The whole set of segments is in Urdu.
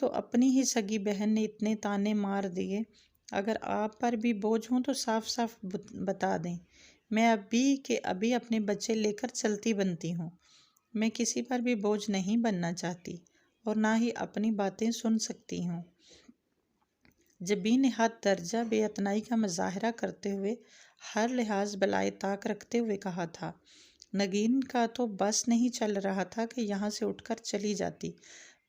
تو اپنی ہی سگی بہن نے اتنے تانے مار دیے، اگر آپ پر بھی بوجھ ہوں تو صاف صاف بتا دیں، میں ابھی کے ابھی اپنے بچے لے کر چلتی بنتی ہوں۔ میں کسی پر بھی بوجھ نہیں بننا چاہتی اور نہ ہی اپنی باتیں سن سکتی ہوں۔ جبین نے حد درجہ بے اعتنائی کا مظاہرہ کرتے ہوئے ہر لحاظ بالائے طاق رکھتے ہوئے کہا تھا۔ نگین کا تو بس نہیں چل رہا تھا کہ یہاں سے اٹھ کر چلی جاتی،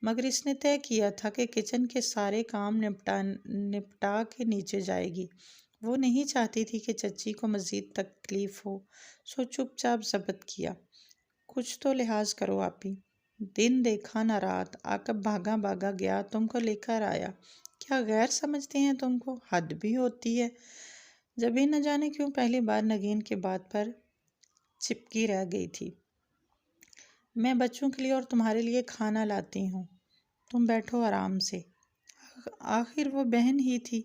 مگر اس نے طے کیا تھا کہ کچن کے سارے کام نپٹا کے نیچے جائے گی۔ وہ نہیں چاہتی تھی کہ چچی کو مزید تکلیف ہو، سو چپ چاپ ضبط کیا۔ کچھ تو لحاظ کرو آپی، دن دیکھا نہ رات، عاقب بھاگا بھاگا گیا، تم کو لے کر آیا، کیا غیر سمجھتے ہیں تم کو؟ حد بھی ہوتی ہے۔ جبین نہ جانے کیوں پہلی بار نگین کے بات پر چپکی رہ گئی تھی۔ میں بچوں کے لیے اور تمہارے لیے کھانا لاتی ہوں، تم بیٹھو آرام سے۔ آخر وہ بہن ہی تھی،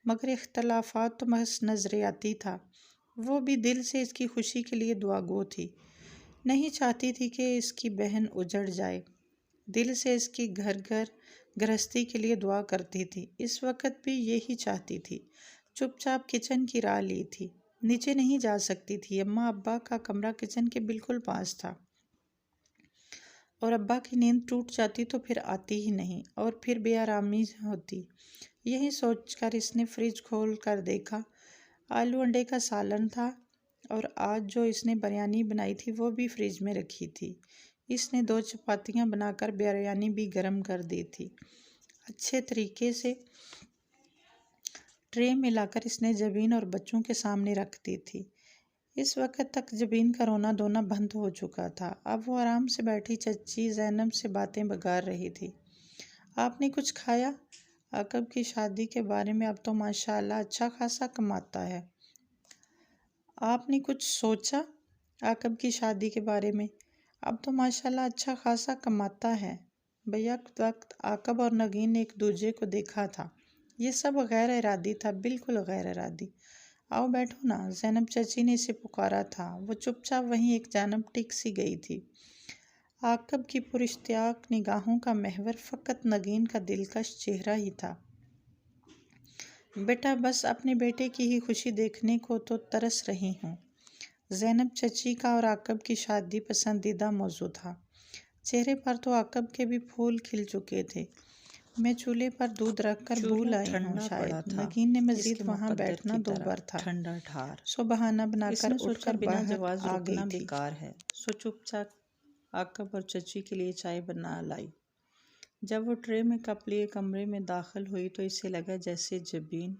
مگر اختلافات تو محض نظریاتی تھا۔ وہ بھی دل سے اس کی خوشی کے لیے دعا گو تھی، نہیں چاہتی تھی کہ اس کی بہن اجڑ جائے، دل سے اس کی گھر گرہستی کے لیے دعا کرتی تھی۔ اس وقت بھی یہی چاہتی تھی۔ چپ چاپ کچن کی راہ لی تھی، نیچے نہیں جا سکتی تھی۔ اماں ابا کا کمرہ کچن کے بالکل پاس تھا، اور ابا کی نیند ٹوٹ جاتی تو پھر آتی ہی نہیں اور پھر بے آرامی ہوتی۔ یہی سوچ کر اس نے فریج کھول کر دیکھا، آلو انڈے کا سالن تھا، اور آج جو اس نے بریانی بنائی تھی وہ بھی فریج میں رکھی تھی۔ اس نے 2 چپاتیاں بنا کر بریانی بھی گرم کر دی تھی، اچھے طریقے سے ٹرے میں لا کر اس نے جبین اور بچوں کے سامنے رکھ دی تھی۔ اس وقت تک جبین کا رونا دھونا بند ہو چکا تھا۔ اب وہ آرام سے بیٹھی چچی زینب سے باتیں بگار رہی تھی۔ آپ نے کچھ کھایا؟ عاقب کی شادی کے بارے میں اب تو ماشاءاللہ اچھا خاصا کماتا ہے۔ آپ نے کچھ سوچا؟ عاقب کی شادی کے بارے میں اب تو ماشاءاللہ اچھا خاصا کماتا ہے۔ بیک وقت عاقب اور نگین نے ایک دوسرے کو دیکھا تھا۔ یہ سب غیر ارادی تھا، بالکل غیر ارادی۔ آؤ بیٹھو نا، زینب چچی نے اسے پکارا تھا۔ وہ چپ چاپ وہیں ایک جانب ٹک سی گئی تھی۔ عاقب کی پراشتیاق نگاہوں کا محور فقط نگین کا دلکش چہرہ ہی تھا۔ بیٹا بس اپنے بیٹے کی ہی خوشی دیکھنے کو تو ترس رہی ہوں۔ زینب چچی کا اور عاقب کی شادی پسندیدہ موضوع تھا۔ چہرے پر تو عاقب کے بھی پھول کھل چکے تھے۔ میں چولہے پر دودھ رکھ کر بھول آئی ہوں شاید۔ نگین نے مزید وہاں بیٹھنا دور تھا، ٹھنڈا ٹھار سو بہانہ بنا کر اٹھ کر بنا باہر جواز آ رکنا گئی تھی۔ بیکار ہے، سو چپ چاپ عاقب اور چچی کے لیے چائے بنا لائی۔ جب وہ ٹرے میں کپ لیے کمرے میں داخل ہوئی تو اسے لگا جیسے جبین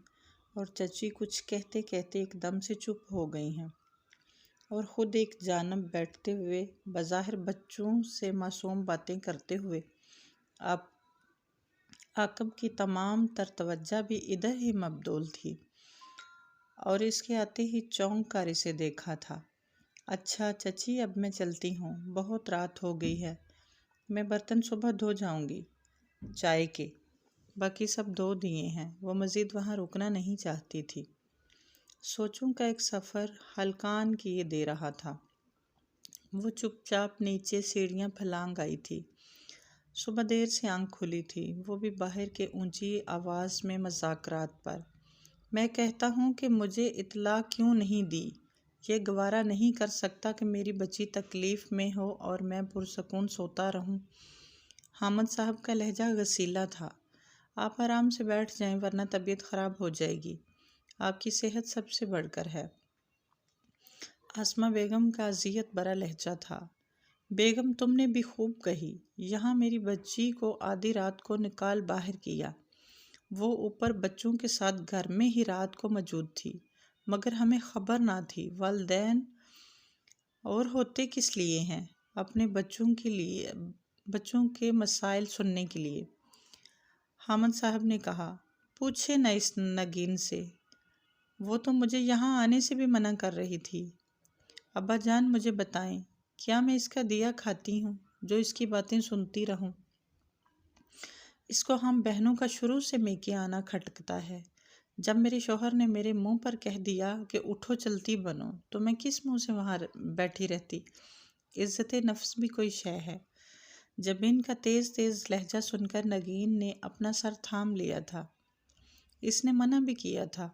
اور چچی کچھ کہتے کہتے ایک دم سے چپ ہو گئی ہیں، اور خود ایک جانب بیٹھتے ہوئے بظاہر بچوں سے معصوم باتیں کرتے ہوئے اب عاقب کی تمام تر توجہ بھی ادھر ہی مبذول تھی، اور اس کے آتے ہی چونک کر اسے دیکھا تھا۔ اچھا چچی، اب میں چلتی ہوں، بہت رات ہو گئی ہے، میں برتن صبح دھو جاؤں گی، چائے کے باقی سب دھو دیے ہیں۔ وہ مزید وہاں رکنا نہیں چاہتی تھی۔ سوچوں کا ایک سفر ہلکان کیے دے رہا تھا۔ وہ چپ چاپ نیچے سیڑھیاں پھلانگ آئی تھی۔ صبح دیر سے آنکھ کھلی تھی، وہ بھی باہر کے اونچی آواز میں مذاکرات پر۔ میں کہتا ہوں کہ مجھے اطلاع کیوں نہیں دی؟ یہ گوارا نہیں کر سکتا کہ میری بچی تکلیف میں ہو اور میں پرسکون سوتا رہوں۔ حامد صاحب کا لہجہ غصیلا تھا۔ آپ آرام سے بیٹھ جائیں ورنہ طبیعت خراب ہو جائے گی، آپ کی صحت سب سے بڑھ کر ہے۔ آسمہ بیگم کا اذیت بھرا لہجہ تھا۔ بیگم تم نے بھی خوب کہی، یہاں میری بچی کو آدھی رات کو نکال باہر کیا، وہ اوپر بچوں کے ساتھ گھر میں ہی رات کو موجود تھی، مگر ہمیں خبر نہ تھی۔ والدین اور ہوتے کس لیے ہیں؟ اپنے بچوں کے مسائل سننے کے لیے۔ حامد صاحب نے کہا، پوچھے نہ اس نگین سے، وہ تو مجھے یہاں آنے سے بھی منع کر رہی تھی۔ ابا جان مجھے بتائیں، کیا میں اس کا دیا کھاتی ہوں جو اس کی باتیں سنتی رہوں؟ اس کو ہم بہنوں کا شروع سے میکے آنا کھٹکتا ہے۔ جب میرے شوہر نے میرے منہ پر کہہ دیا کہ اٹھو چلتی بنو تو میں کس منہ سے وہاں بیٹھی رہتی؟ عزت نفس بھی کوئی شے ہے؟ جبین کا تیز تیز لہجہ سن کر نگین نے اپنا سر تھام لیا تھا۔ اس نے منع بھی کیا تھا،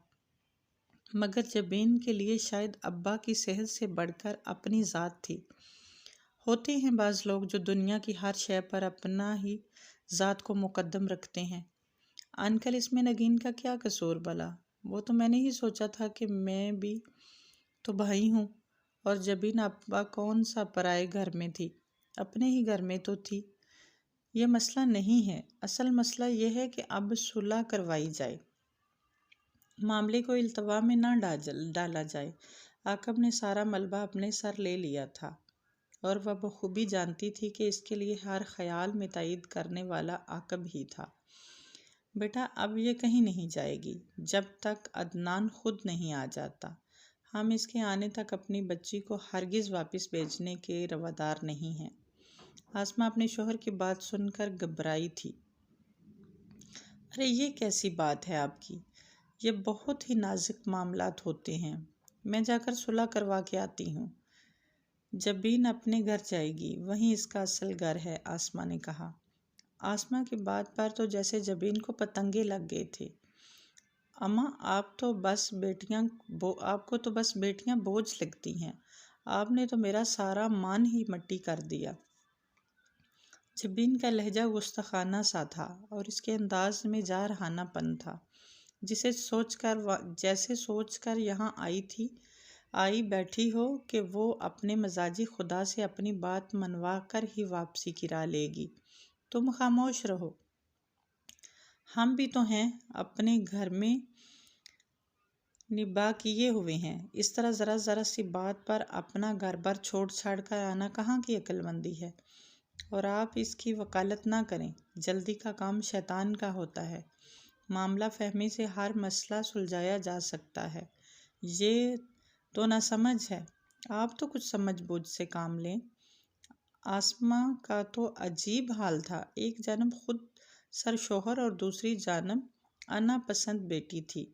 مگر جبین کے لیے شاید ابا کی صحت سے بڑھ کر اپنی ذات تھی۔ ہوتے ہیں بعض لوگ جو دنیا کی ہر شے پر اپنا ہی ذات کو مقدم رکھتے ہیں۔ انکل اس میں نگین کا کیا قصور بھلا؟ وہ تو میں نے ہی سوچا تھا کہ میں بھی تو بھائی ہوں، اور جبین ابا کون سا پرائے گھر میں تھی، اپنے ہی گھر میں تو تھی۔ یہ مسئلہ نہیں ہے، اصل مسئلہ یہ ہے کہ اب صلح کروائی جائے، معاملے کو التوا میں نہ ڈالا جائے۔ عاقب نے سارا ملبہ اپنے سر لے لیا تھا، اور وہ بخوبی جانتی تھی کہ اس کے لیے ہر خیال میں تائید کرنے والا عاقب ہی تھا۔ بیٹا اب یہ کہیں نہیں جائے گی جب تک عدنان خود نہیں آ جاتا۔ ہم اس کے آنے تک اپنی بچی کو ہرگز واپس بھیجنے کے روادار نہیں ہیں۔ آسمہ اپنے شوہر کی بات سن کر گھبرائی تھی۔ ارے یہ کیسی بات ہے آپ کی؟ یہ بہت ہی نازک معاملات ہوتے ہیں، میں جا کر صلح کروا کے آتی ہوں۔ جبین اپنے گھر جائے گی، وہیں اس کا اصل گھر ہے، آسمہ نے کہا۔ آسمہ کی بات پر تو جیسے جبین کو پتنگے لگ گئے تھے۔ اماں آپ کو تو بس بیٹیاں بوجھ لگتی ہیں، آپ نے تو میرا سارا مان ہی مٹی کر دیا۔ جبین کا لہجہ گستاخانہ سا تھا اور اس کے انداز میں جارحانہ پن تھا، جیسے سوچ کر یہاں آئی بیٹھی ہو کہ وہ اپنے مزاجی خدا سے اپنی بات منوا کر ہی واپسی کی راہ لے گی۔ تم خاموش رہو، ہم بھی تو ہیں، اپنے گھر میں نباہ کیے ہوئے ہیں، اس طرح ذرا سی بات پر اپنا گھر بار چھوڑ چھاڑ کر آنا کہاں کی عقل مندی ہے؟ اور آپ اس کی وکالت نہ کریں، جلدی کا کام شیطان کا ہوتا ہے۔ معاملہ فہمی سے ہر مسئلہ سلجھایا جا سکتا ہے، یہ تو نہ سمجھ ہے۔ آپ تو کچھ سمجھ بوجھ سے کام لیں۔ آسمہ کا تو عجیب حال تھا، ایک جانب خود سر شوہر اور دوسری جانب انا پسند بیٹی تھی۔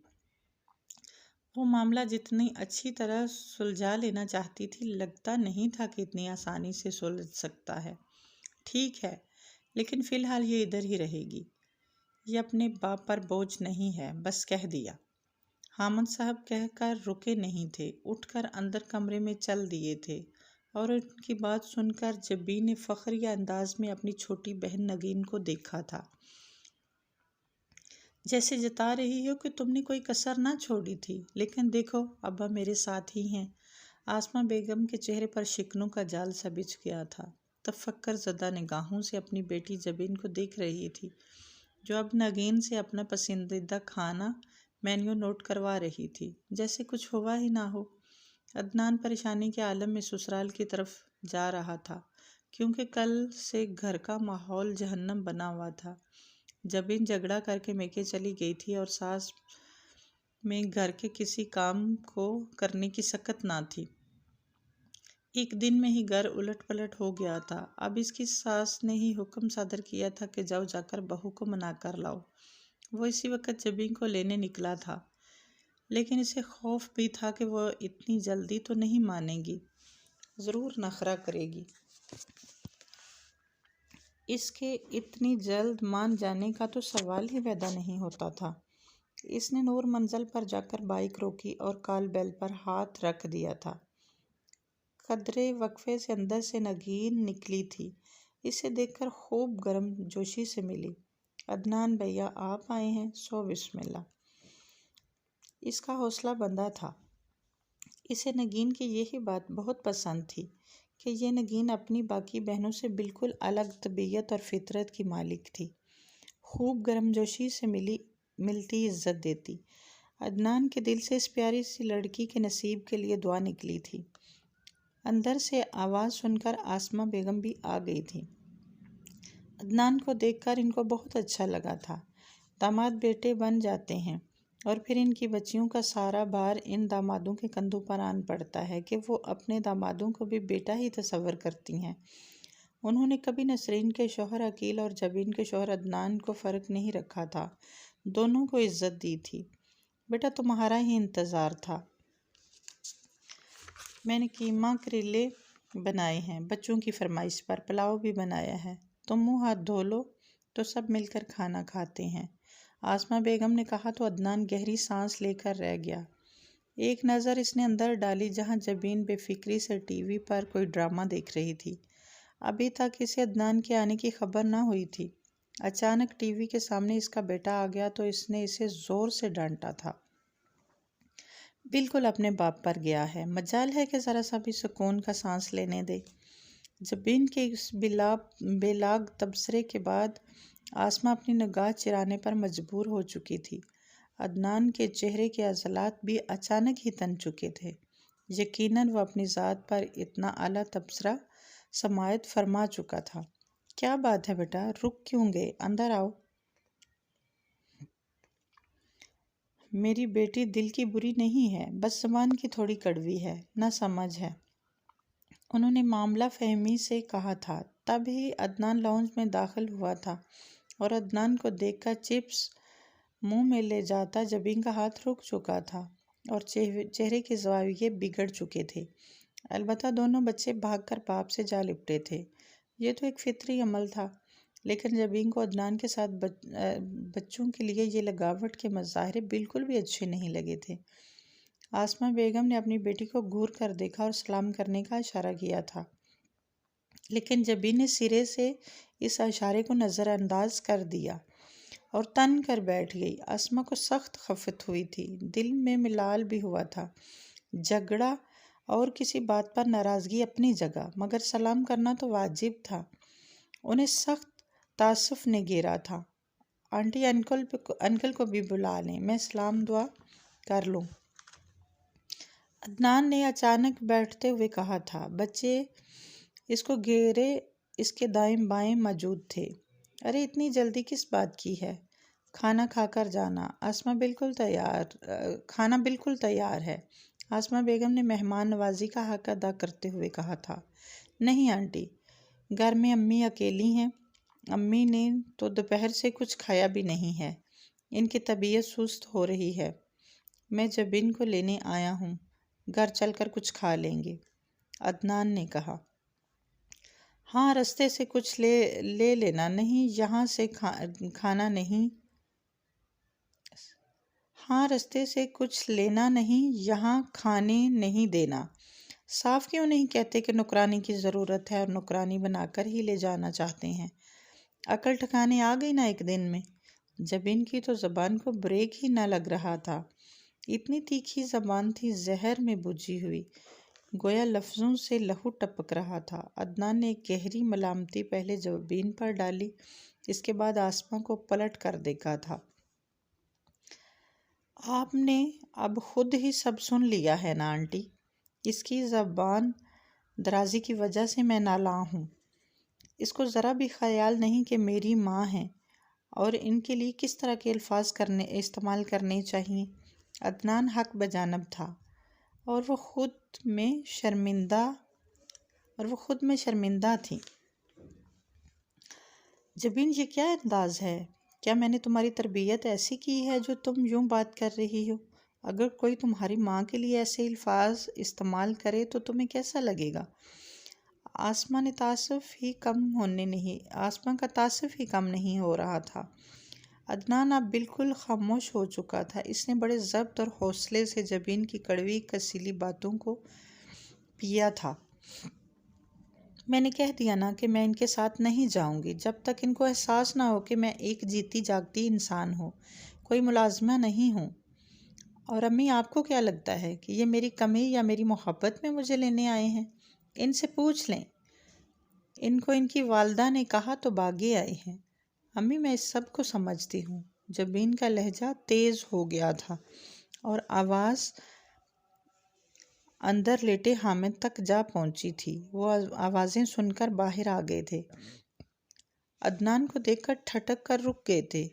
وہ معاملہ جتنی اچھی طرح سلجھا لینا چاہتی تھی، لگتا نہیں تھا کہ اتنی آسانی سے سلجھ سکتا ہے۔ ٹھیک ہے، لیکن فی الحال یہ ادھر ہی رہے گی۔ یہ اپنے باپ پر بوجھ نہیں ہے، بس کہہ دیا۔ حامد صاحب کہہ کر رکے نہیں تھے، اٹھ کر اندر کمرے میں چل دیے تھے، اور ان کی بات سن کر جبین نے فخریہ انداز میں اپنی چھوٹی بہن نگین کو دیکھا تھا، جیسے جتا رہی ہو کہ تم نے کوئی کسر نہ چھوڑی تھی، لیکن دیکھو ابا میرے ساتھ ہی ہیں۔ آسمہ بیگم کے چہرے پر شکنوں کا جال سا بچھ گیا تھا، تفکر زدہ نگاہوں سے اپنی بیٹی جبین کو دیکھ رہی تھی، جو اب نگین سے اپنا پسندیدہ کھانا مینیو نوٹ کروا رہی تھی، جیسے کچھ ہوا ہی نہ ہو۔ عدنان پریشانی کے عالم میں سسرال کی طرف جا رہا تھا، کیونکہ کل سے گھر کا ماحول جہنم بنا ہوا تھا۔ جبین جھگڑا کر کے میکے چلی گئی تھی اور ساس میں گھر کے کسی کام کو کرنے کی سکت نہ تھی۔ ایک دن میں ہی گھر الٹ پلٹ ہو گیا تھا۔ اب اس کی ساس نے ہی حکم صادر کیا تھا کہ جاؤ جا کر بہو کو منا کر لاؤ۔ وہ اسی وقت جبین کو لینے نکلا تھا، لیکن اسے خوف بھی تھا کہ وہ اتنی جلدی تو نہیں مانے گی، ضرور نخرہ کرے گی۔ اس کے اتنی جلد مان جانے کا تو سوال ہی پیدا نہیں ہوتا تھا۔ اس نے نور منزل پر جا کر بائیک روکی اور کال بیل پر ہاتھ رکھ دیا تھا۔ قدرے وقفے سے اندر سے نگین نکلی تھی، اسے دیکھ کر خوب گرم جوشی سے ملی۔ عدنان بھیا آپ آئے ہیں، سو بسم اللہ۔ اس کا حوصلہ بندھا تھا۔ اسے نگین کی یہی بات بہت پسند تھی کہ یہ نگین اپنی باقی بہنوں سے بالکل الگ طبیعت اور فطرت کی مالک تھی، خوب گرم جوشی سے ملتی عزت دیتی۔ عدنان کے دل سے اس پیاری سی لڑکی کے نصیب کے لیے دعا نکلی تھی۔ اندر سے آواز سن کر آسمہ بیگم بھی آ گئی تھی۔ عدنان کو دیکھ کر ان کو بہت اچھا لگا تھا۔ داماد بیٹے بن جاتے ہیں اور پھر ان کی بچیوں کا سارا بار ان دامادوں کے کندھوں پر آن پڑتا ہے کہ وہ اپنے دامادوں کو بھی بیٹا ہی تصور کرتی ہیں۔ انہوں نے کبھی نسرین کے شوہر عقیل اور جبین کے شوہر عدنان کو فرق نہیں رکھا تھا، دونوں کو عزت دی تھی۔ بیٹا تمہارا ہی انتظار تھا۔ میں نے قیمہ کریلے بنائے ہیں، بچوں کی فرمائش پر پلاؤ بھی بنایا ہے۔ تم منہ ہاتھ دھو لو تو سب مل کر کھانا کھاتے ہیں۔ آسمہ بیگم نے کہا تو عدنان گہری سانس لے کر رہ گیا۔ ایک نظر اس نے اندر ڈالی جہاں جبین بے فکری سے ٹی وی پر کوئی ڈرامہ دیکھ رہی تھی۔ ابھی تک اسے عدنان کے آنے کی خبر نہ ہوئی تھی۔ اچانک ٹی وی کے سامنے اس کا بیٹا آ گیا تو اس نے اسے زور سے ڈانٹا تھا۔ بالکل اپنے باپ پر گیا ہے، مجال ہے کہ ذرا سا بھی سکون کا سانس لینے دے۔ جبین کے اس بے لاگ تبصرے کے بعد آسمہ اپنی نگاہ چرانے پر مجبور ہو چکی تھی۔ عدنان کے چہرے کے عضلات بھی اچانک ہی تن چکے تھے۔ یقیناً وہ اپنی ذات پر اتنا اعلیٰ تبصرہ سماعت فرما چکا تھا۔ کیا بات ہے بیٹا، رک کیوں گئے؟ اندر آؤ۔ میری بیٹی دل کی بری نہیں ہے، بس زبان کی تھوڑی کڑوی ہے، نہ سمجھ ہے، انہوں نے معاملہ فہمی سے کہا تھا۔ تب ہی عدنان لاؤنج میں داخل ہوا تھا اور عدنان کو دیکھ کر چپس منہ میں لے جاتا جبین کا ہاتھ رک چکا تھا اور چہرے کے زاویے بگڑ چکے تھے۔ البتہ دونوں بچے بھاگ کر باپ سے جا لپٹے تھے۔ یہ تو ایک فطری عمل تھا، لیکن جبین کو عدنان کے ساتھ بچوں کے لیے یہ لگاوٹ کے مظاہرے بالکل بھی اچھے نہیں لگے تھے۔ آسمہ بیگم نے اپنی بیٹی کو گھور کر دیکھا اور سلام کرنے کا اشارہ کیا تھا، لیکن جبین نے سرے سے اس اشارے کو نظر انداز کر دیا اور تن کر بیٹھ گئی۔ آسمہ کو سخت خفت ہوئی تھی، دل میں ملال بھی ہوا تھا۔ جھگڑا اور کسی بات پر ناراضگی اپنی جگہ، مگر سلام کرنا تو واجب تھا۔ انہیں سخت تعصف نے گھیرا تھا۔ آنٹی انکل کو بھی بلا لیں، میں سلام دعا کر لوں، عدنان نے اچانک بیٹھتے ہوئے کہا تھا۔ بچے اس کو گھیرے اس کے دائیں بائیں موجود تھے۔ ارے اتنی جلدی کس بات کی ہے؟ کھانا کھا کر جانا، کھانا بالکل تیار ہے، آسمہ بیگم نے مہمان نوازی کا حق ادا کرتے ہوئے کہا تھا۔ نہیں آنٹی، گھر میں امی اکیلی ہیں، امی نے تو دوپہر سے کچھ کھایا بھی نہیں ہے، ان کی طبیعت سست ہو رہی ہے، میں جبین کو لینے آیا ہوں، گھر چل کر کچھ کھا لیں گے، عدنان نے کہا۔ ہاں رستے سے کچھ لے لینا، نہیں یہاں سے کھانا نہیں، ہاں رستے سے کچھ لینا نہیں، یہاں کھانے نہیں دینا۔ صاف کیوں نہیں کہتے کہ نوکرانی کی ضرورت ہے اور نوکرانی بنا کر ہی لے جانا چاہتے ہیں؟ عقل ٹھکانے آ گئی نا ایک دن میں۔ جبین کی تو زبان کو بریک ہی نہ لگ رہا تھا، اتنی تیکھی زبان تھی زہر میں بجھی ہوئی، گویا لفظوں سے لہو ٹپک رہا تھا۔ عدنان نے ایک گہری ملامتی پہلے جبین پر ڈالی، اس کے بعد آسمہ کو پلٹ کر دیکھا تھا۔ آپ نے اب خود ہی سب سن لیا ہے نا آنٹی، اس کی زبان درازی کی وجہ سے میں نالاں ہوں، اس کو ذرا بھی خیال نہیں کہ میری ماں ہیں اور ان کے لیے کس طرح کے الفاظ استعمال کرنے چاہیے۔ عدنان حق بجانب تھا اور وہ خود میں شرمندہ تھی۔ جبین یہ کیا انداز ہے؟ کیا میں نے تمہاری تربیت ایسی کی ہے جو تم یوں بات کر رہی ہو؟ اگر کوئی تمہاری ماں کے لیے ایسے الفاظ استعمال کرے تو تمہیں کیسا لگے گا؟ آسمہ کا تعصب ہی کم نہیں ہو رہا تھا۔ عدنان اب بالکل خاموش ہو چکا تھا۔ اس نے بڑے ضبط اور حوصلے سے جبین کی کڑوی کسیلی باتوں کو پیا تھا۔ میں نے کہہ دیا نا کہ میں ان کے ساتھ نہیں جاؤں گی جب تک ان کو احساس نہ ہو کہ میں ایک جیتی جاگتی انسان ہوں، کوئی ملازمہ نہیں ہوں۔ اور امی آپ کو کیا لگتا ہے کہ یہ میری کمی یا میری محبت میں مجھے لینے آئے ہیں؟ ان سے پوچھ لیں، ان کو ان کی والدہ نے کہا تو بھاگے آئے ہیں۔ امی میں اس سب کو سمجھتی ہوں۔ جبین کا لہجہ تیز ہو گیا تھا اور آواز اندر لیٹے حامد تک جا پہنچی تھی۔ وہ آوازیں سن کر باہر آ گئے تھے، عدنان کو دیکھ کر ٹھٹک کر رک گئے تھے۔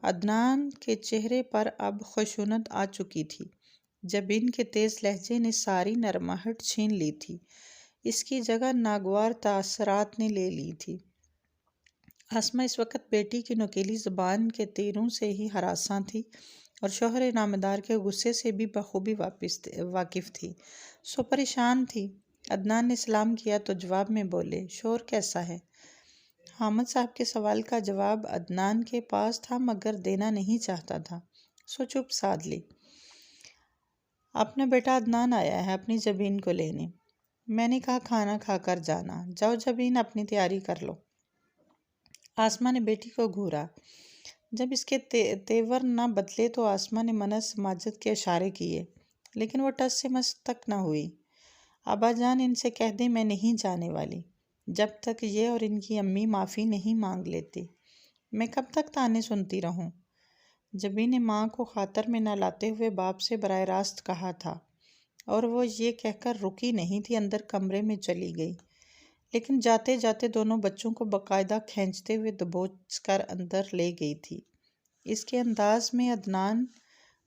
عدنان کے چہرے پر اب خشونت آ چکی تھی۔ جبین کے تیز لہجے نے ساری نرماہٹ چھین لی تھی، اس کی جگہ ناگوار تاثرات نے لے لی تھی۔ آسمہ اس وقت بیٹی کی نوکیلی زبان کے تیروں سے ہی ہراساں تھی اور شوہر نامدار کے غصے سے بھی بخوبی واقف تھی، سو پریشان تھی۔ عدنان نے سلام کیا تو جواب میں بولے، شوہر کیسا ہے؟ حامد صاحب کے سوال کا جواب عدنان کے پاس تھا مگر دینا نہیں چاہتا تھا، سو چپ سادھ لی۔ اپنا بیٹا عدنان آیا ہے اپنی جبین کو لینے۔ میں نے کہا کھانا کھا کر جانا، جاؤ جبین اپنی تیاری کر لو۔ آسماں نے بیٹی کو گھورا۔ جب اس کے تیور نہ بدلے تو آسماں نے منع سماجت کے اشارے کیے، لیکن وہ ٹس سے مس تک نہ ہوئی۔ ابا جان ان سے کہہ دیں میں نہیں جانے والی، جب تک یہ اور ان کی امی معافی نہیں مانگ لیتی۔ میں کب تک تانے سنتی رہوں؟ جبی نے ماں کو خاطر میں نہ لاتے ہوئے باپ سے براہ راست کہا تھا، اور وہ یہ کہہ کر رکی نہیں تھی، اندر کمرے میں چلی گئی، لیکن جاتے جاتے دونوں بچوں کو باقاعدہ کھینچتے ہوئے دبوچ کر اندر لے گئی تھی۔ اس کے انداز میں عدنان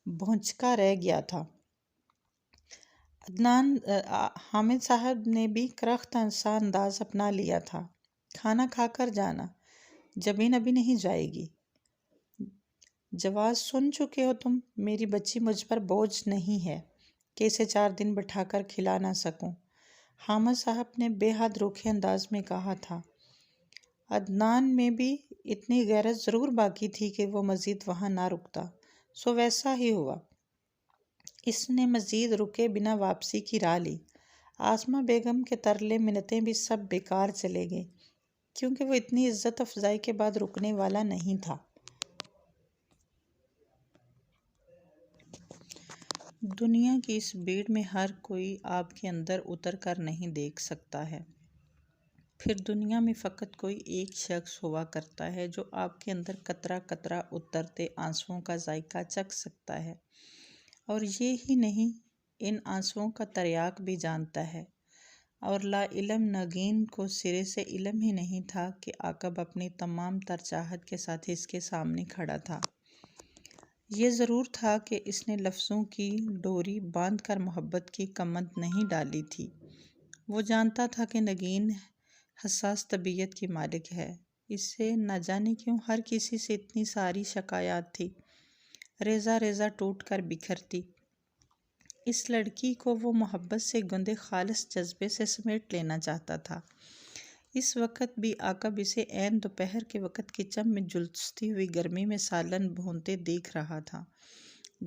بھونچکا رہ گیا تھا۔ حامد صاحب نے بھی کرخت سا انداز اپنا لیا تھا۔ کھانا کھا کر جانا، جبین ابھی نہیں جائے گی۔ جواز سن چکے ہو تم، میری بچی مجھ پر بوجھ نہیں ہے کہ اسے 4 دن بٹھا کر کھلا نہ سکوں، حامد صاحب نے بے حد روکھے انداز میں کہا تھا۔ عدنان میں بھی اتنی غیرت ضرور باقی تھی کہ وہ مزید وہاں نہ رکتا، سو ویسا ہی ہوا۔ اس نے مزید رکے بنا واپسی کی راہ لی۔ آسماں بیگم کے ترلے منتیں بھی سب بیکار چلے گئے، کیونکہ وہ اتنی عزت افزائی کے بعد رکنے والا نہیں تھا۔ دنیا کی اس بھیڑ میں ہر کوئی آپ کے اندر اتر کر نہیں دیکھ سکتا ہے۔ پھر دنیا میں فقط کوئی ایک شخص ہوا کرتا ہے جو آپ کے اندر قطرہ قطرہ اترتے آنسوؤں کا ذائقہ چکھ سکتا ہے، اور یہ ہی نہیں، ان آنسوؤں کا تریاق بھی جانتا ہے۔ اور لا علم نگین کو سرے سے علم ہی نہیں تھا کہ عاقب اپنی تمام تر چاہت کے ساتھ اس کے سامنے کھڑا تھا۔ یہ ضرور تھا کہ اس نے لفظوں کی ڈوری باندھ کر محبت کی کمند نہیں ڈالی تھی۔ وہ جانتا تھا کہ نگین حساس طبیعت کی مالک ہے، اس سے نہ جانے کیوں ہر کسی سے اتنی ساری شکایات تھی، ریزہ ریزہ ٹوٹ کر بکھرتی۔ اس لڑکی کو وہ محبت سے گندے خالص جذبے سے سمیٹ لینا چاہتا تھا۔ اس وقت بھی عاقب اسے عین دوپہر کے وقت کچن میں جھلستی ہوئی گرمی میں سالن بھونتے دیکھ رہا تھا۔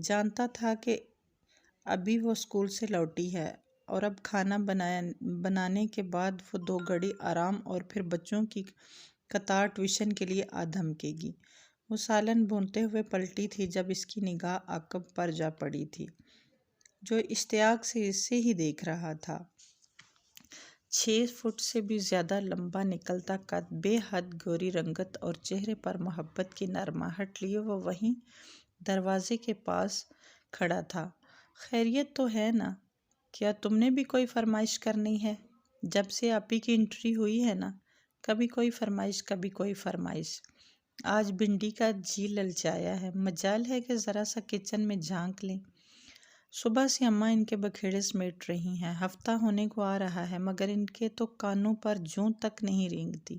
جانتا تھا کہ ابھی وہ اسکول سے لوٹی ہے اور اب کھانا بنانے کے بعد وہ 2 گھڑی آرام اور پھر بچوں کی قطار ٹیوشن کے لیے آ دھمکے گی۔ وہ سالن بھونتے ہوئے پلٹی تھی جب اس کی نگاہ عاقب پر جا پڑی تھی، جو اشتیاق سے اسے ہی دیکھ رہا تھا۔ 6 فٹ سے بھی زیادہ لمبا نکلتا قد، بے حد گوری رنگت اور چہرے پر محبت کی نرماہٹ لیے وہ وہیں دروازے کے پاس کھڑا تھا۔ خیریت تو ہے نا؟ کیا تم نے بھی کوئی فرمائش کرنی ہے؟ جب سے آپی کی انٹری ہوئی ہے نا، کبھی کوئی فرمائش کبھی کوئی فرمائش۔ آج بھنڈی کا جی للچایا ہے، مجال ہے کہ ذرا سا کچن میں جھانک لیں۔ صبح سے اماں ان کے بکھیڑے سمیٹ رہی ہیں، ہفتہ ہونے کو آ رہا ہے مگر ان کے تو کانوں پر جوں تک نہیں رینگتی۔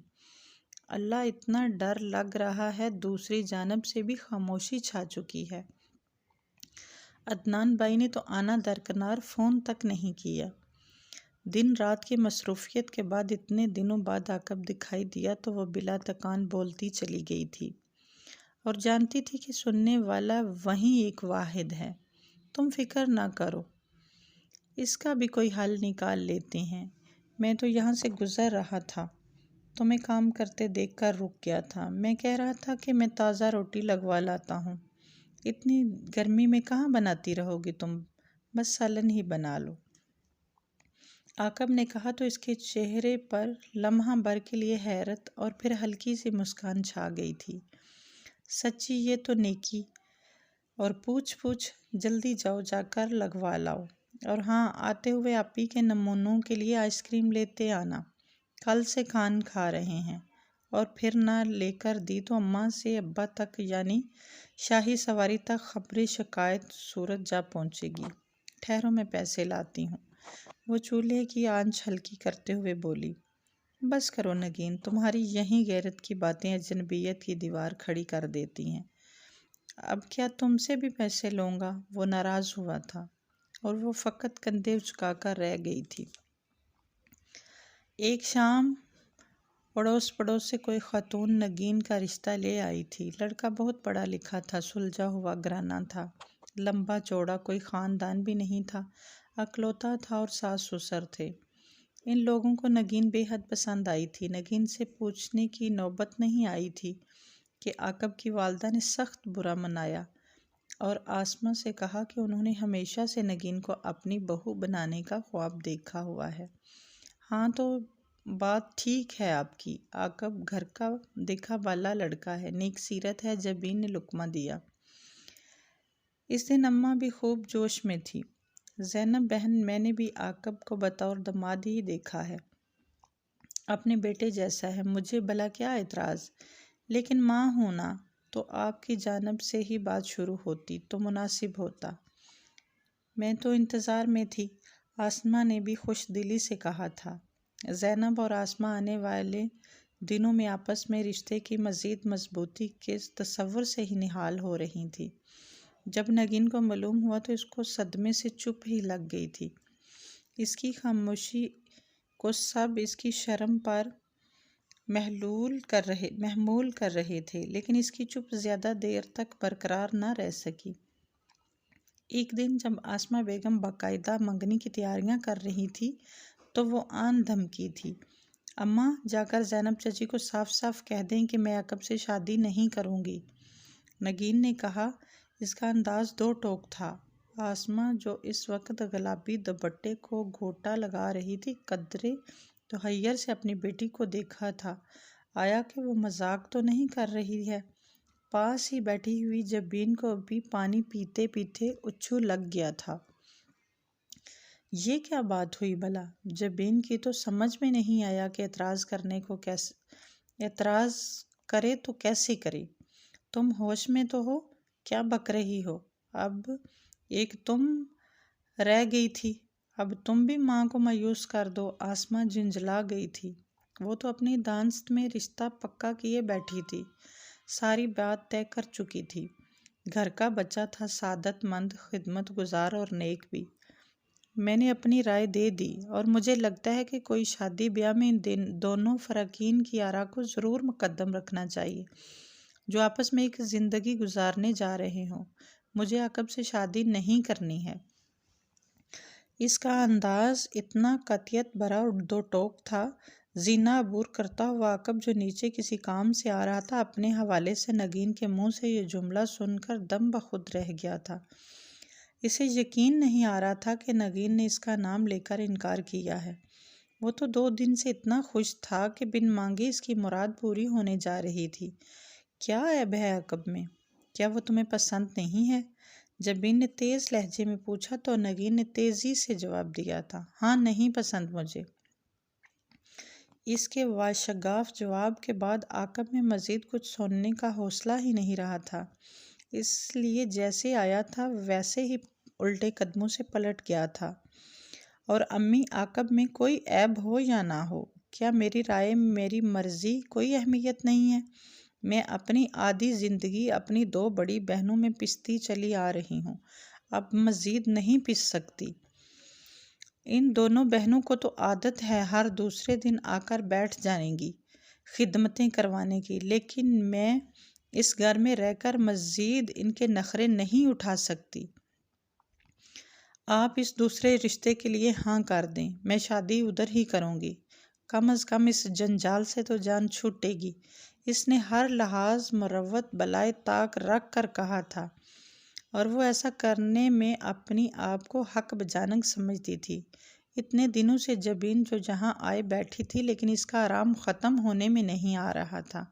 اللہ، اتنا ڈر لگ رہا ہے، دوسری جانب سے بھی خاموشی چھا چکی ہے۔ عدنان بھائی نے تو آنا درکنار فون تک نہیں کیا۔ دن رات کی مصروفیت کے بعد اتنے دنوں بعد عاقب دکھائی دیا تو وہ بلا تکان بولتی چلی گئی تھی، اور جانتی تھی کہ سننے والا وہیں ایک واحد ہے۔ تم فکر نہ کرو، اس کا بھی کوئی حل نکال لیتے ہیں۔ میں تو یہاں سے گزر رہا تھا، تمہیں کام کرتے دیکھ کر رک گیا تھا۔ میں کہہ رہا تھا کہ میں تازہ روٹی لگوا لاتا ہوں، اتنی گرمی میں کہاں بناتی رہو گی تم، بس سالن ہی بنا لو۔ عاقب نے کہا تو اس کے چہرے پر لمحہ بھر کے لیے حیرت اور پھر ہلکی سی مسکان چھا گئی تھی۔ سچی یہ تو نیکی، اور پوچھ جلدی جاؤ جا کر لگوا لاؤ، اور ہاں، آتے ہوئے آپی کے نمونوں کے لیے آئس کریم لیتے آنا، کل سے کھان کھا رہے ہیں، اور پھر نہ لے کر دی تو اماں سے ابا تک یعنی شاہی سواری تک خبر شکایت صورت جا پہنچے گی۔ ٹھہرو میں پیسے لاتی ہوں، وہ چولہے کی آنچ ہلکی کرتے ہوئے بولی۔ بس کرو نگین، تمہاری یہیں غیرت کی باتیں اجنبیت کی دیوار کھڑی کر دیتی ہیں۔ اب کیا تم سے بھی پیسے لوں گا؟ وہ ناراض ہوا تھا، اور وہ فقط کندھے اچکا کر رہ گئی تھی۔ ایک شام پڑوس پڑوس سے کوئی خاتون نگین کا رشتہ لے آئی تھی۔ لڑکا بہت پڑھا لکھا تھا، سلجھا ہوا گھرانہ تھا، لمبا چوڑا، کوئی خاندان بھی نہیں تھا، اکلوتا تھا اور ساس سسر تھے۔ ان لوگوں کو نگین بے حد پسند آئی تھی۔ نگین سے پوچھنے کی نوبت نہیں آئی تھی کہ عاقب کی والدہ نے سخت برا منایا اور آسمہ سے کہا کہ انہوں نے ہمیشہ سے نگین کو اپنی بہو بنانے کا خواب دیکھا ہوا ہے۔ ہاں تو بات ٹھیک ہے آپ کی، عاقب گھر کا دیکھا بالا لڑکا ہے، نیک سیرت ہے، جبین نے لقمہ دیا۔ اس دن اماں بھی خوب جوش میں تھی۔ زینب بہن، میں نے بھی عاقب کو بطور داماد ہی دیکھا ہے، اپنے بیٹے جیسا ہے، مجھے بھلا کیا اعتراض، لیکن ماں ہوں نا، تو آپ کی جانب سے ہی بات شروع ہوتی تو مناسب ہوتا۔ میں تو انتظار میں تھی، آسمہ نے بھی خوش دلی سے کہا تھا۔ زینب اور آسمہ آنے والے دنوں میں آپس میں رشتے کی مزید مضبوطی کے تصور سے ہی نہال ہو رہی تھی۔ جب نگین کو معلوم ہوا تو اس کو صدمے سے چپ ہی لگ گئی تھی۔ اس کی خاموشی کو سب اس کی شرم پر محمول کر رہے تھے، لیکن اس کی چپ زیادہ دیر تک برقرار نہ رہ سکی۔ ایک دن جب آسمہ بیگم باقاعدہ منگنی کی تیاریاں کر رہی تھی تو وہ آن دھمکی تھی، اماں جا کر زینب چچی کو صاف صاف کہہ دیں کہ میں عاقب سے شادی نہیں کروں گی۔ نگین نے کہا۔ اس کا انداز دو ٹوک تھا۔ آسمہ جو اس وقت گلابی دوپٹے کو گھوٹا لگا رہی تھی، قدرے تحیر سے اپنی بیٹی کو دیکھا تھا، آیا کہ وہ مذاق تو نہیں کر رہی ہے۔ پاس ہی بیٹھی ہوئی جبین کو بھی پانی پیتے پیتے اچھو لگ گیا تھا۔ یہ کیا بات ہوئی بھلا؟ جبین کی تو سمجھ میں نہیں آیا کہ اعتراض کرے تو کیسے کرے۔ تم ہوش میں تو ہو؟ کیا بک رہی ہو؟ اب ایک تم رہ گئی تھی، اب تم بھی ماں کو مایوس کر دو۔ آسمہ جھنجھلا گئی تھی۔ وہ تو اپنی دانست میں رشتہ پکا کیے بیٹھی تھی، ساری بات طے کر چکی تھی۔ گھر کا بچہ تھا، سعادت مند، خدمت گزار اور نیک بھی۔ میں نے اپنی رائے دے دی اور مجھے لگتا ہے کہ کوئی شادی بیاہ میں ان دونوں فریقین کی آراء کو ضرور مقدم رکھنا چاہیے جو آپس میں ایک زندگی گزارنے جا رہے ہوں۔ مجھے عاقب سے شادی نہیں کرنی ہے۔ اس کا انداز اتنا قطعیت بھرا اور دو ٹوک تھا۔ زینہ عبور کرتا ہوا عاقب جو نیچے کسی کام سے آ رہا تھا، اپنے حوالے سے نگین کے منہ سے یہ جملہ سن کر دم بخود رہ گیا تھا۔ اسے یقین نہیں آ رہا تھا کہ نگین نے اس کا نام لے کر انکار کیا ہے۔ وہ تو 2 دن سے اتنا خوش تھا کہ بن مانگے اس کی مراد پوری ہونے جا رہی تھی۔ کیا عیب ہے عاقب میں؟ کیا وہ تمہیں پسند نہیں ہے؟ جبین نے تیز لہجے میں پوچھا تو نگین نے تیزی سے جواب دیا تھا، ہاں نہیں پسند مجھے۔ اس کے واشگاف جواب کے بعد عاقب میں مزید کچھ سننے کا حوصلہ ہی نہیں رہا تھا، اس لیے جیسے آیا تھا ویسے ہی الٹے قدموں سے پلٹ گیا تھا۔ اور امی، عاقب میں کوئی عیب ہو یا نہ ہو، کیا میری رائے، میری مرضی کوئی اہمیت نہیں ہے؟ میں اپنی آدھی زندگی اپنی 2 بڑی بہنوں میں پستی چلی آ رہی ہوں، اب مزید نہیں پس سکتی۔ ان دونوں بہنوں کو تو عادت ہے ہر دوسرے دن آ کر بیٹھ جانے کی، خدمتیں کروانے کی، لیکن میں اس گھر میں رہ کر مزید ان کے نخرے نہیں اٹھا سکتی۔ آپ اس دوسرے رشتے کے لیے ہاں کر دیں، میں شادی ادھر ہی کروں گی، کم از کم اس جنجال سے تو جان چھوٹے گی۔ اس نے ہر لحاظ مروت بالائے طاق رکھ کر کہا تھا اور وہ ایسا کرنے میں اپنی آپ کو حق بجانب سمجھتی تھی۔ اتنے دنوں سے جبین جو جہاں آئے بیٹھی تھی، لیکن اس کا آرام ختم ہونے میں نہیں آ رہا تھا۔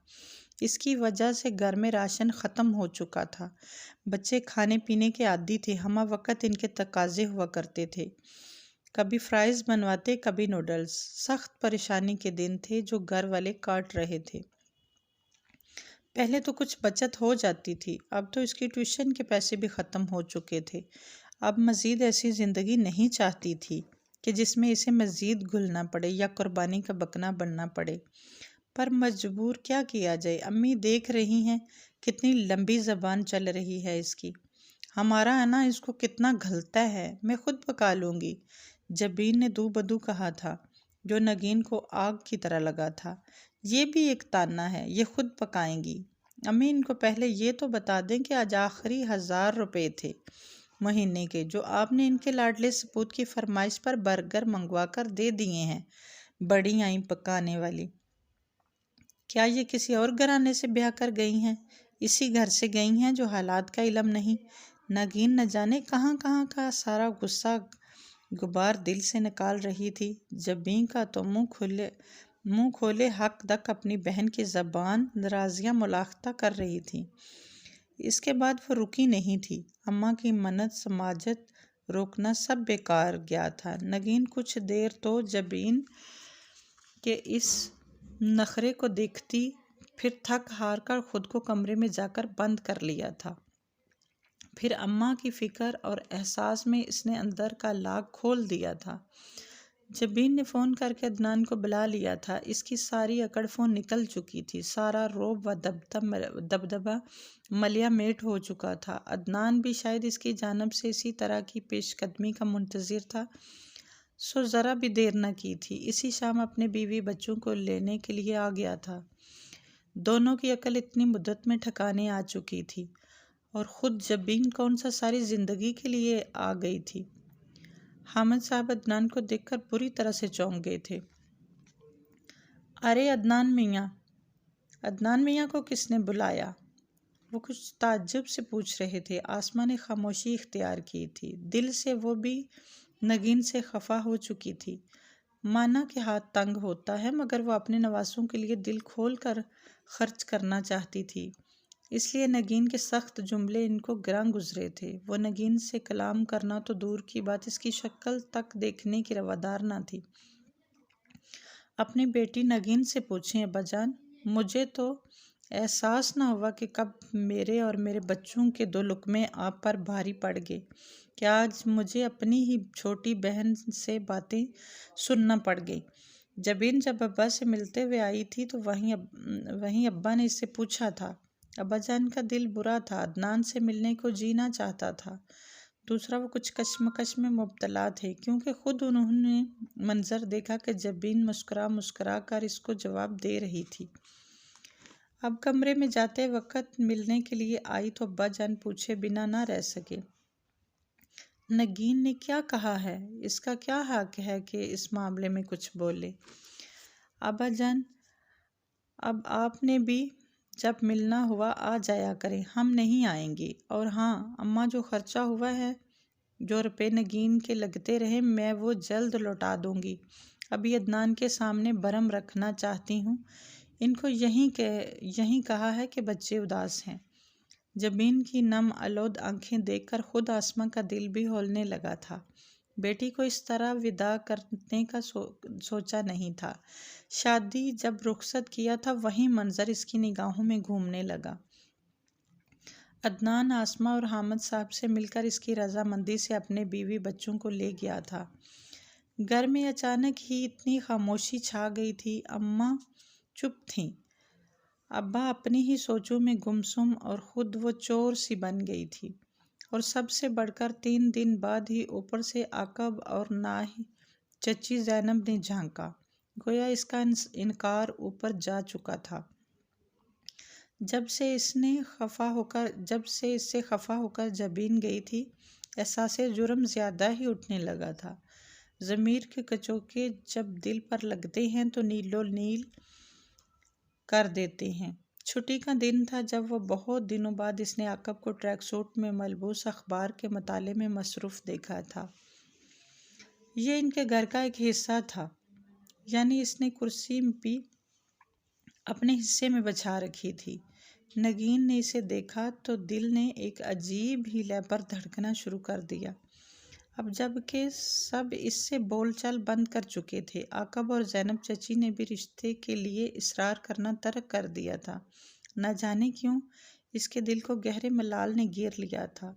اس کی وجہ سے گھر میں راشن ختم ہو چکا تھا، بچے کھانے پینے کے عادی تھے، ہمہ وقت ان کے تقاضے ہوا کرتے تھے، کبھی فرائز بنواتے، کبھی نوڈلز۔ سخت پریشانی کے دن تھے جو گھر والے کاٹ رہے تھے۔ پہلے تو کچھ بچت ہو جاتی تھی، اب تو اس کی ٹیوشن کے پیسے بھی ختم ہو چکے تھے۔ اب مزید ایسی زندگی نہیں چاہتی تھی کہ جس میں اسے مزید گھلنا پڑے یا قربانی کا بکرا بننا پڑے، پر مجبور کیا کیا جائے۔ امی دیکھ رہی ہیں کتنی لمبی زبان چل رہی ہے اس کی، ہمارا انا اس کو کتنا گھلتا ہے، میں خود پکا لوں گی، جبین نے دو بدو کہا تھا، جو نگین کو آگ کی طرح لگا تھا۔ یہ بھی ایک تانا ہے، یہ خود پکائیں گی۔ امی ان کو پہلے یہ تو بتا دیں کہ آج آخری 1000 روپے تھے مہینے کے جو آپ نے ان کے لاڈلے سپوت کی فرمائش پر برگر منگوا کر دے دیے ہیں، بڑی آئیں پکانے والی۔ کیا یہ کسی اور گھرانے سے بیاہ کر گئی ہیں؟ اسی گھر سے گئی ہیں جو حالات کا علم نہیں؟ نگین نہ جانے کہاں کہاں کا سارا غصہ غبار دل سے نکال رہی تھی۔ جبیں کا تو منہ کھولے حق تک اپنی بہن کی زبان درازیاں ملاحظہ کر رہی تھی۔ اس کے بعد وہ رکی نہیں تھی۔ اماں کی منت سماجت روکنا سب بیکار گیا تھا۔ نگین کچھ دیر تو جبین کے اس نخرے کو دیکھتی، پھر تھک ہار کر خود کو کمرے میں جا کر بند کر لیا تھا۔ پھر اماں کی فکر اور احساس میں اس نے اندر کا لاک کھول دیا تھا۔ جبین نے فون کر کے عدنان کو بلا لیا تھا۔ اس کی ساری اکڑ فون نکل چکی تھی، سارا رعب و دبدبہ ملیا میٹ ہو چکا تھا۔ عدنان بھی شاید اس کی جانب سے اسی طرح کی پیش قدمی کا منتظر تھا، سو ذرا بھی دیر نہ کی تھی، اسی شام اپنے بیوی بچوں کو لینے کے لیے آ گیا تھا۔ دونوں کی عقل اتنی مدت میں ٹھکانے آ چکی تھی، اور خود جبین کون سا ساری زندگی کے لیے آ گئی تھی۔ حامد صاحب عدنان کو دیکھ کر بری طرح سے چونک گئے تھے۔ ارے عدنان میاں کو کس نے بلایا؟ وہ کچھ تعجب سے پوچھ رہے تھے۔ آسماں نے خاموشی اختیار کی تھی۔ دل سے وہ بھی نگین سے خفا ہو چکی تھی۔ مانا کہ ہاتھ تنگ ہوتا ہے، مگر وہ اپنے نواسوں کے لیے دل کھول کر خرچ کرنا چاہتی تھی، اس لیے نگین کے سخت جملے ان کو گراں گزرے تھے۔ وہ نگین سے کلام کرنا تو دور کی بات، اس کی شکل تک دیکھنے کی روادار نہ تھی۔ اپنی بیٹی نگین سے پوچھیں ابا جان، مجھے تو احساس نہ ہوا کہ کب میرے اور میرے بچوں کے 2 لقمے آپ پر بھاری پڑ گئے، کہ آج مجھے اپنی ہی چھوٹی بہن سے باتیں سننا پڑ گئی۔ جبین جب ابا سے ملتے ہوئے آئی تھی تو وہیں ابا نے اس سے پوچھا تھا۔ ابا جان کا دل برا تھا، عدنان سے ملنے کو جی نہ چاہتا تھا۔ دوسرا وہ کچھ کشمکش میں مبتلا تھے، کیونکہ خود انہوں نے منظر دیکھا کہ جبین مسکرا کر اس کو جواب دے رہی تھی۔ اب کمرے میں جاتے وقت ملنے کے لیے آئی تو ابا جان پوچھے بنا نہ رہ سکے، نگین نے کیا کہا ہے؟ اس کا کیا حق ہے کہ اس معاملے میں کچھ بولے؟ ابا جان، اب آپ نے بھی جب ملنا ہوا آ جایا کریں، ہم نہیں آئیں گے۔ اور ہاں اماں، جو خرچہ ہوا ہے، جو روپے نگین کے لگتے رہے، میں وہ جلد لوٹا دوں گی۔ ابھی عدنان کے سامنے برہم رکھنا چاہتی ہوں، ان کو یہیں کہا ہے کہ بچے اداس ہیں۔ جبین کی نم آلود آنکھیں دیکھ کر خود آسماں کا دل بھی ہولنے لگا تھا۔ بیٹی کو اس طرح وداع کرنے کا سوچا نہیں تھا۔ شادی جب رخصت کیا تھا، وہی منظر اس کی نگاہوں میں گھومنے لگا۔ عدنان آسماں اور حامد صاحب سے مل کر اس کی رضامندی سے اپنے بیوی بچوں کو لے گیا تھا۔ گھر میں اچانک ہی اتنی خاموشی چھا گئی تھی۔ اماں چپ تھیں، ابا اپنی ہی سوچوں میں گمسم، اور خود وہ چور سی بن گئی تھی۔ اور سب سے بڑھ کر 3 دن بعد ہی اوپر سے عاقب اور نہ ہی چچی زینب نے جھانکا، گویا اس کا انکار اوپر جا چکا تھا۔ جب سے اس سے خفا ہو کر جبین گئی تھی، احساس جرم زیادہ ہی اٹھنے لگا تھا۔ ضمیر کے کچوکے جب دل پر لگتے ہیں تو نیلو نیل کر دیتے ہیں۔ چھٹی کا دن تھا جب وہ بہت دنوں بعد اس نے عاقب کو ٹریک سوٹ میں ملبوس اخبار کے مطالعے میں مصروف دیکھا تھا۔ یہ ان کے گھر کا ایک حصہ تھا، یعنی اس نے کرسی بھی اپنے حصے میں بچھا رکھی تھی۔ نگین نے اسے دیکھا تو دل نے ایک عجیب ہی لے پر دھڑکنا شروع کر دیا۔ اب جب کہ سب اس سے بول چال بند کر چکے تھے، عاقب اور زینب چچی نے بھی رشتے کے لیے اصرار کرنا ترک کر دیا تھا۔ نہ جانے کیوں اس کے دل کو گہرے ملال نے گھیر لیا تھا۔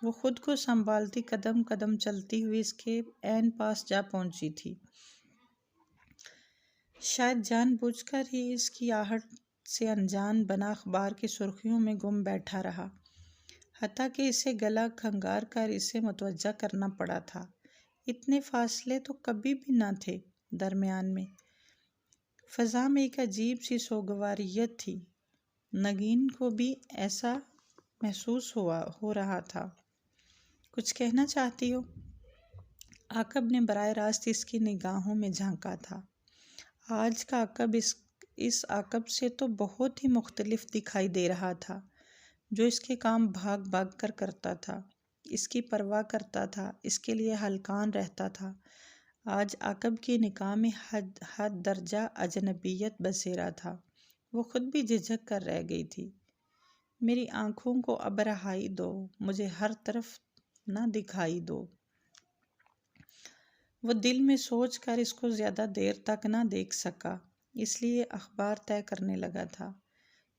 وہ خود کو سنبھالتی قدم قدم چلتی ہوئی اس کے عین پاس جا پہنچی تھی۔ شاید جان بوجھ کر ہی اس کی آہٹ سے انجان بنا اخبار کی سرخیوں میں گم بیٹھا رہا، حتیٰ کہ اسے گلا کھنگار کر اسے متوجہ کرنا پڑا تھا۔ اتنے فاصلے تو کبھی بھی نہ تھے درمیان میں۔ فضا میں ایک عجیب سی سوگواریت تھی۔ نگین کو بھی ایسا محسوس ہو رہا تھا۔ کچھ کہنا چاہتی ہو؟ عاقب نے براہ راست اس کی نگاہوں میں جھانکا تھا۔ آج کا عاقب اس عاقب سے تو بہت ہی مختلف دکھائی دے رہا تھا، جو اس کے کام بھاگ بھاگ کر کرتا تھا، اس کی پرواہ کرتا تھا، اس کے لیے ہلکان رہتا تھا۔ آج عاقب کی نگاہ میں حد درجہ اجنبیت بسیرا تھا۔ وہ خود بھی جھجک کر رہ گئی تھی۔ میری آنکھوں کو اب رہائی دو، مجھے ہر طرف نہ دکھائی دو۔ وہ دل میں سوچ کر اس کو زیادہ دیر تک نہ دیکھ سکا، اس لیے اخبار طے کرنے لگا تھا۔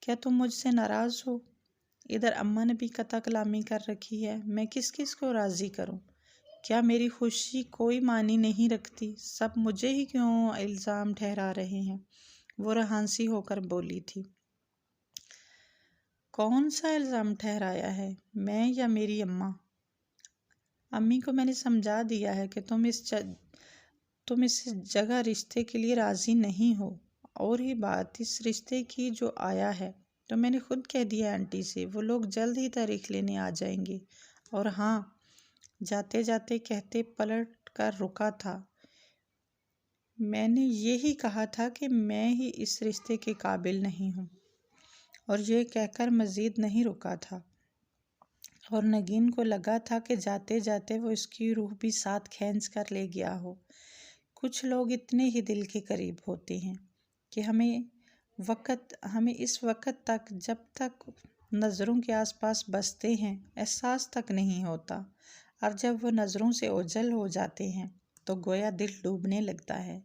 کیا تم مجھ سے ناراض ہو؟ ادھر اماں نے بھی قطع کلامی کر رکھی ہے، میں کس کس کو راضی کروں؟ کیا میری خوشی کوئی معنی نہیں رکھتی؟ سب مجھے ہی کیوں الزام ٹھہرا رہے ہیں؟ وہ رہانسی ہو کر بولی تھی۔ کون سا الزام ٹھہرایا ہے، میں یا میری اماں؟ امی کو میں نے سمجھا دیا ہے کہ تم اس جگہ رشتے کے لیے راضی نہیں ہو، اور ہی بات اس رشتے کی جو آیا ہے تو میں نے خود کہہ دیا آنٹی سے، وہ لوگ جلد ہی تاریخ لینے آ جائیں گے۔ اور ہاں، جاتے جاتے کہتے پلٹ کر رکا تھا، میں نے یہی کہا تھا کہ میں ہی اس رشتے کے قابل نہیں ہوں، اور یہ کہہ کر مزید نہیں رکا تھا۔ اور نگین کو لگا تھا کہ جاتے جاتے وہ اس کی روح بھی ساتھ کھینچ کر لے گیا ہو۔ کچھ لوگ اتنے ہی دل کے قریب ہوتے ہیں کہ ہمیں اس وقت تک، جب تک نظروں کے آس پاس بستے ہیں، احساس تک نہیں ہوتا، اور جب وہ نظروں سے اوجھل ہو جاتے ہیں تو گویا دل ڈوبنے لگتا ہے،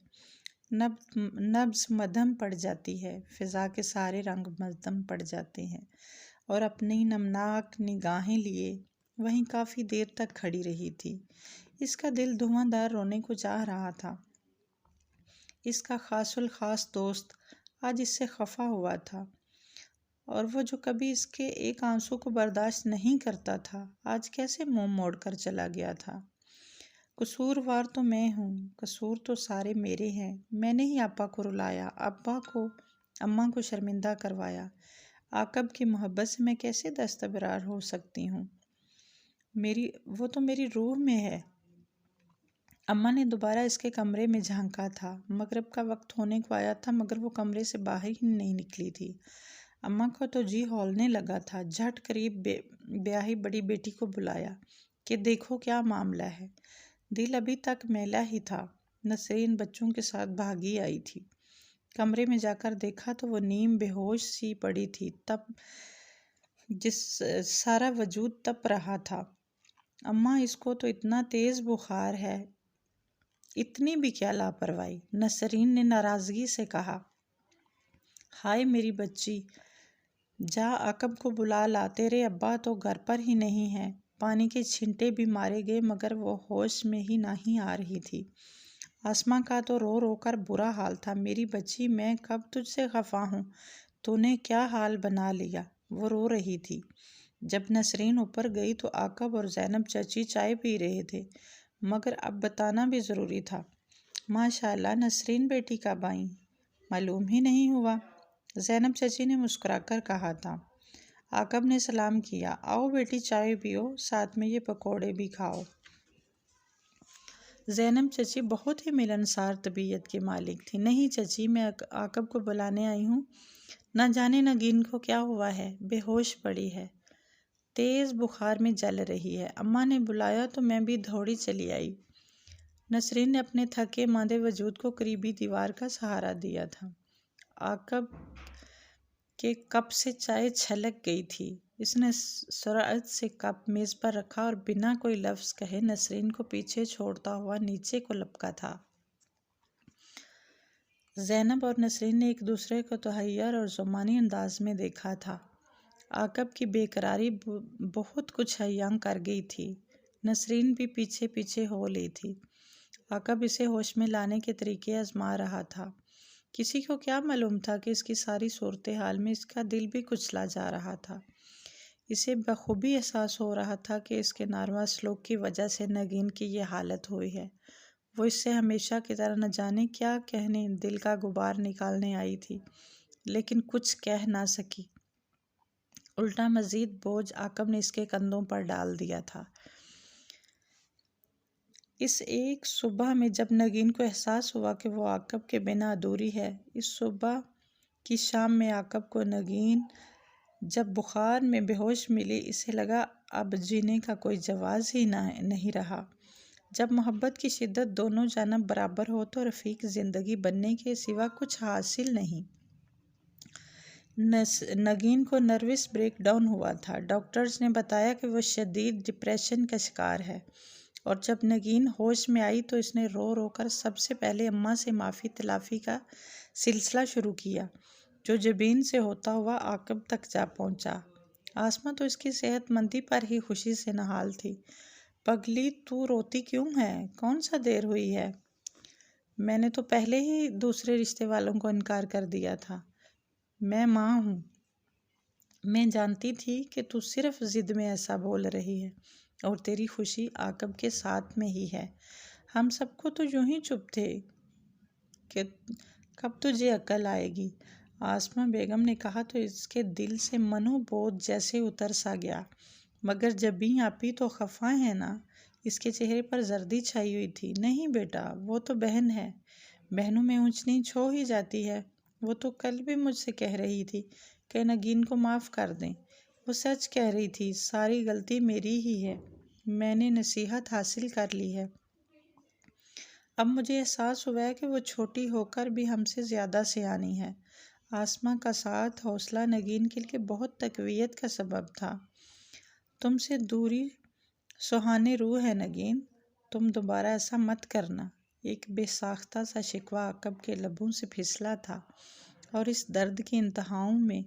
نبض مدھم پڑ جاتی ہے، فضا کے سارے رنگ مدھم پڑ جاتے ہیں، اور اپنی نمناک نگاہیں لیے وہیں کافی دیر تک کھڑی رہی تھی۔ اس کا دل دھواں دار رونے کو چاہ رہا تھا۔ اس کا خاص الخاص دوست آج اس سے خفا ہوا تھا، اور وہ جو کبھی اس کے ایک آنسو کو برداشت نہیں کرتا تھا، آج کیسے منہ موڑ کر چلا گیا تھا۔ قصوروار تو میں ہوں، قصور تو سارے میرے ہیں، میں نے ہی آپا کو رلایا، اماں کو شرمندہ کروایا۔ عاقب کی محبت سے میں کیسے دستبرار ہو سکتی ہوں؟ وہ تو میری روح میں ہے۔ اماں نے دوبارہ اس کے کمرے میں جھانکا تھا۔ مغرب کا وقت ہونے کو آیا تھا، مگر وہ کمرے سے باہر ہی نہیں نکلی تھی۔ اماں کو تو جی ہولنے لگا تھا۔ جھٹ قریب بیاہی بڑی بیٹی کو بلایا کہ دیکھو کیا معاملہ ہے۔ دل ابھی تک میلا ہی تھا۔ نسرین بچوں کے ساتھ بھاگی آئی تھی۔ کمرے میں جا کر دیکھا تو وہ نیم بے ہوش سی پڑی تھی، سارا وجود تپ رہا تھا۔ اماں، اس کو تو اتنا تیز بخار ہے، اتنی بھی کیا لاپرواہی؟ نسرین نے ناراضگی سے کہا۔ ہائے میری بچی، جا عاقب کو بلا لا، تیرے ابا تو گھر پر ہی نہیں ہیں۔ پانی کے چھینٹے بھی مارے گئے مگر وہ ہوش میں ہی نہیں آ رہی تھی۔ آسماں کا تو رو رو کر برا حال تھا۔ میری بچی، میں کب تجھ سے خفا ہوں، تو نے کیا حال بنا لیا؟ وہ رو رہی تھی۔ جب نسرین اوپر گئی تو عاقب اور زینب چچی چائے پی رہے تھے، مگر اب بتانا بھی ضروری تھا۔ ماشاءاللہ، نسرین بیٹی کب آئیں؟ معلوم ہی نہیں ہوا، زینب چچی نے مسکرا کر کہا تھا۔ عاقب نے سلام کیا۔ آؤ بیٹی، چائے پیو، ساتھ میں یہ پکوڑے بھی کھاؤ۔ زینب چچی بہت ہی ملنسار طبیعت کی مالک تھی۔ نہیں چچی، میں عاقب کو بلانے آئی ہوں۔ نہ جانے نگین کو کیا ہوا ہے، بے ہوش پڑی ہے، تیز بخار میں جل رہی ہے۔ اماں نے بلایا تو میں بھی دوڑی چلی آئی۔ نسرین نے اپنے تھکے ماندے وجود کو قریبی دیوار کا سہارا دیا تھا۔ عاقب کے کپ سے چائے چھلک گئی تھی۔ اس نے سرعت سے کپ میز پر رکھا اور بنا کوئی لفظ کہے نسرین کو پیچھے چھوڑتا ہوا نیچے کو لپکا تھا۔ زینب اور نسرین نے ایک دوسرے کو تحیر اور زمانی انداز میں دیکھا تھا۔ عاقب کی بے قراری بہت کچھ ہیاں کر گئی تھی۔ نسرین بھی پیچھے پیچھے ہو لی تھی۔ عاقب اسے ہوش میں لانے کے طریقے آزما رہا تھا۔ کسی کو کیا معلوم تھا کہ اس کی ساری صورتحال میں اس کا دل بھی کچلا جا رہا تھا۔ اسے بخوبی احساس ہو رہا تھا کہ اس کے ناروا سلوک کی وجہ سے نگین کی یہ حالت ہوئی ہے۔ وہ اس سے ہمیشہ کی طرح نہ جانے کیا کہنے دل کا غبار نکالنے آئی تھی، لیکن کچھ کہہ نہ سکی۔ الٹا مزید بوجھ عاقب نے اس کے کندھوں پر ڈال دیا تھا۔ اس ایک صبح میں جب نگین کو احساس ہوا کہ وہ عاقب کے بنا ادھوری ہے، اس صبح کی شام میں عاقب کو نگین جب بخار میں بے ہوش ملی، اسے لگا اب جینے کا کوئی جواز ہی نہیں رہا۔ جب محبت کی شدت دونوں جانب برابر ہو تو رفیق زندگی بننے کے سوا کچھ حاصل نہیں۔ نگین کو نروس بریک ڈاؤن ہوا تھا۔ ڈاکٹرز نے بتایا کہ وہ شدید ڈپریشن کا شکار ہے، اور جب نگین ہوش میں آئی تو اس نے رو رو کر سب سے پہلے اماں سے معافی تلافی کا سلسلہ شروع کیا، جو جبین سے ہوتا ہوا عاقب تک جا پہنچا۔ آسماں تو اس کی صحت مندی پر ہی خوشی سے نہال تھی۔ پگلی، تو روتی کیوں ہے؟ کون سا دیر ہوئی ہے؟ میں نے تو پہلے ہی دوسرے رشتے والوں کو انکار کر دیا تھا۔ میں ماں ہوں۔ میں جانتی تھی کہ تو صرف ضد میں ایسا بول رہی ہے، اور تیری خوشی عاقب کے ساتھ میں ہی ہے۔ ہم سب کو تو یوں ہی چپ تھے کہ کب تجھے عقل آئے گی۔ آسماء بیگم نے کہا تو اس کے دل سے منو بوجھ جیسے اتر سا گیا۔ مگر جبیں آپی تو خفا ہے نا؟ اس کے چہرے پر زردی چھائی ہوئی تھی۔ نہیں بیٹا، وہ تو بہن ہے، بہنوں میں اونچ نیچ ہو ہی جاتی ہے۔ وہ تو کل بھی مجھ سے کہہ رہی تھی کہ نگین کو معاف کر دیں۔ وہ سچ کہہ رہی تھی، ساری غلطی میری ہی ہے، میں نے نصیحت حاصل کر لی ہے۔ اب مجھے احساس ہوا ہے کہ وہ چھوٹی ہو کر بھی ہم سے زیادہ سیانی ہے۔ آسماء کا ساتھ حوصلہ نگین کے لیے بہت تقویت کا سبب تھا۔ تم سے دوری سہانے روح ہے نگین، تم دوبارہ ایسا مت کرنا۔ ایک بے ساختہ سا شکوہ عاقب کے لبوں سے پھسلا تھا، اور اس درد کی انتہاؤں میں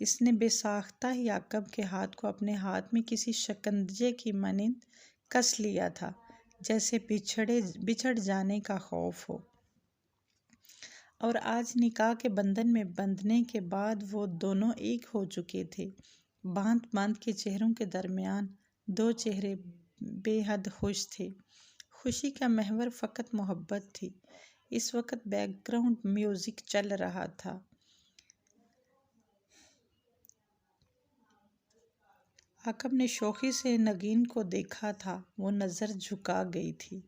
اس نے بے ساختہ ہی عاقب کے ہاتھ کو اپنے ہاتھ میں کسی شکنجے کی مانند کس لیا تھا، جیسے بچھڑ جانے کا خوف ہو۔ اور آج نکاح کے بندھن میں بندھنے کے بعد وہ دونوں ایک ہو چکے تھے۔ باندھ باندھ کے چہروں کے درمیان دو چہرے بے حد خوش تھے۔ خوشی کا محور فقط محبت تھی۔ اس وقت بیک گراؤنڈ میوزک چل رہا تھا۔ عاقب نے شوخی سے نگین کو دیکھا تھا، وہ نظر جھکا گئی تھی۔